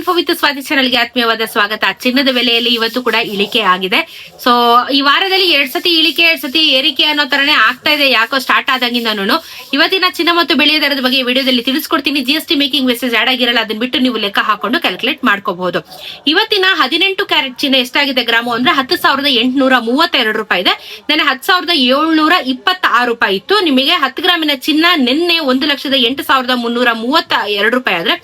Info with Swati ಚಾನಲ್ಗೆ ಆತ್ಮೀಯವಾದ ಸ್ವಾಗತ. ಚಿನ್ನದ ಬೆಲೆಯಲ್ಲಿ ಇವತ್ತು ಕೂಡ ಇಳಿಕೆ ಆಗಿದೆ. ಸೊ ಈ ವಾರದಲ್ಲಿ 2 ಸತಿ ಇಳಿಕೆ 2 ಸತಿ ಏರಿಕೆ ಅನ್ನೋ ತರನೇ ಆಗ್ತಾ ಇದೆ. ಯಾಕೋ ಸ್ಟಾರ್ಟ್ ಆದಾಗಿಂದನೂ ಇವತ್ತಿನ ಚಿನ್ನ ಮತ್ತು ಬೆಳ್ಳಿಯ ದರದ ಬಗ್ಗೆ ವಿಡಿಯೋದಲ್ಲಿ ತಿಳಿಸ್ಕೊಡ್ತೀನಿ. GST ಮೇಕಿಂಗ್ ಮೆಸೇಜ್ ಆಡ್ ಆಗಿರಲ್ಲ, ಅದನ್ನ ಬಿಟ್ಟು ನೀವು ಲೆಕ್ಕ ಹಾಕೊಂಡು ಕ್ಯಾಲ್ಕುಲೇಟ್ ಮಾಡ್ಕೋಬಹುದು. ಇವತ್ತಿನ 18 ಕ್ಯಾರೆಟ್ ಚಿನ್ನ ಎಷ್ಟಾಗಿದೆ ಗ್ರಾಮು ಅಂದ್ರೆ 10,832 ರೂಪಾಯಿ ಇದೆ. ನೆನ್ನೆ 10,726 ರೂಪಾಯಿ ಇತ್ತು. ನಿಮಗೆ 10 ಗ್ರಾಮಿನ ಚಿನ್ನ ನಿನ್ನೆ 1,08,332 ರೂಪಾಯಿ ಆದ್ರೆ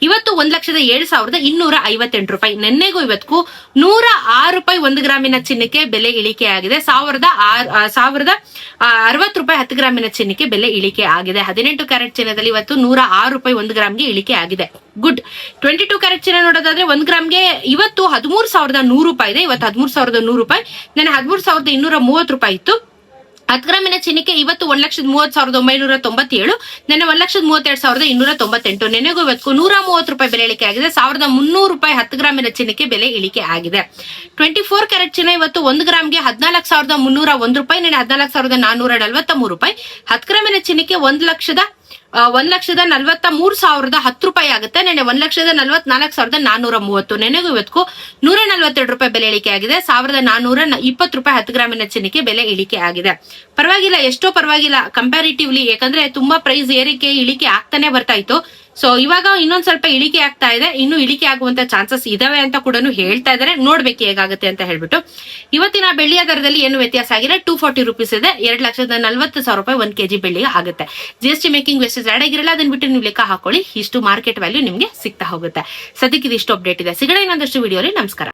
ಇವತ್ತು 1,07,258 ರೂಪಾಯಿ. ನಿನ್ನೆಗೂ ಇವತ್ತಿಗೂ 106 ರೂಪಾಯಿ 1 ಗ್ರಾಮಿನ ಚಿನ್ನಕ್ಕೆ ಬೆಲೆ ಇಳಿಕೆ ಆಗಿದೆ. 1,060 ರೂಪಾಯಿ 10 ಗ್ರಾಮಿನ ಚಿನ್ನಕ್ಕೆ ಬೆಲೆ ಇಳಿಕೆ ಆಗಿದೆ. 18 ಕ್ಯಾರೆಟ್ ಚಿನ್ನದಲ್ಲಿ ಇವತ್ತು 106 ರೂಪಾಯಿ 1 ಗ್ರಾಮ್ಗೆ ಇಳಿಕೆ ಆಗಿದೆ. ಗುಡ್. 22 ಕ್ಯಾರೆಟ್ ಚಿನ್ನ ನೋಡೋದಾದ್ರೆ 1 ಗ್ರಾಮ್ಗೆ ಇವತ್ತು 13,100 ರೂಪಾಯಿ ಇದೆ. ಇವತ್ತು 13,100 ರೂಪಾಯಿ. ನೆನ್ನೆ 13,230 ರೂಪಾಯಿ ಇತ್ತು. 10 ಗ್ರಾಮಿನ ಚಿನ್ನಕ್ಕೆ ಇವತ್ತು 1,30,997, ನೆನ್ನೆ 1,32,298. ನೆನೆಗೂ ಇವತ್ತು 130 ರೂಪಾಯಿ ಬೆಲೆ ಇಳಿಕೆ ಆಗಿದೆ. 1,300 ರೂಪಾಯಿ 10 ಗ್ರಾಮಿನ ಚಿನ್ನಕ್ಕೆ ಬೆಲೆ ಇಳಿಕೆ ಆಗಿದೆ. 24 ಕ್ಯಾರೆಟ್ ಚಿನ್ನ ಇವತ್ತು 1 ಗ್ರಾಮ್ಗೆ 14,301 ರೂಪಾಯಿ, ನೆನ್ನೆ 14,443 ರೂಪಾಯಿ. 10 ಗ್ರಾಮಿನ ಚಿನ್ನಕ್ಕೆ 1,43,10 ರೂಪಾಯಿ ಆಗುತ್ತೆ. ನೆನ್ನೆ 1,44,430. ನೆನೆಗೂ ಇವತ್ತು 142 ರೂಪಾಯಿ ಬೆಲೆ ಇಳಿಕೆ ಆಗಿದೆ. 1,420 ರೂಪಾಯಿ 10 ಗ್ರಾಮಿನ ಚಿನ್ನಕ್ಕೆ ಬೆಲೆ ಇಳಿಕೆ ಆಗಿದೆ. ಪರವಾಗಿಲ್ಲ, ಎಷ್ಟೋ ಪರವಾಗಿಲ್ಲ ಕಂಪ್ಯಾರಿಟಿವ್ಲಿ. ಯಾಕಂದ್ರೆ ತುಂಬಾ ಪ್ರೈಸ್ ಏರಿಕೆ ಇಳಿಕೆ ಆಗ್ತಾನೆ ಬರ್ತಾ ಇತ್ತು. ಸೊ ಇವಾಗ ಇನ್ನೊಂದ್ ಸ್ವಲ್ಪ ಇಳಿಕೆ ಆಗ್ತಾ ಇದೆ. ಇನ್ನು ಇಳಿಕೆ ಆಗುವಂತ ಚಾನ್ಸಸ್ ಇದಾವೆ ಅಂತ ಕೂಡ ಹೇಳ್ತಾ ಇದಾರೆ. ನೋಡ್ಬೇಕು ಹೇಗಾಗುತ್ತೆ ಅಂತ ಹೇಳ್ಬಿಟ್ಟು. ಇವತ್ತಿನ ಬೆಳ್ಳಿಯ ದರದಲ್ಲಿ ಏನು ವ್ಯತ್ಯಾಸ ಆಗಿದೆ, 240 ರೂಪೀಸ್ ಇದೆ. 2,40,000 ರೂಪಾಯಿ 1 kg ಬೆಳ್ಳಿಗೆ ಆಗುತ್ತೆ. GST ಮೇಕಿಂಗ್ ಮೆಸೇಜ್ ಆಡ್ ಆಗಿರಲ್ಲ, ಅದನ್ನ ಬಿಟ್ಟು ನೀವು ಲೆಕ್ಕ ಹಾಕೊಳ್ಳಿ. ಇಷ್ಟು ಮಾರ್ಕೆಟ್ ವ್ಯಾಲ್ಯೂ ನಿಮ್ಗೆ ಸಿಗ್ತಾ ಹೋಗುತ್ತೆ. ಸದ್ಯಕ್ಕೆ ಇದಿಷ್ಟು ಅಪ್ಡೇಟ್ ಇದೆ. ಸಿಗೋಣ ಇನ್ನೊಂದಷ್ಟು ವಿಡಿಯೋಲಿ. ನಮಸ್ಕಾರ.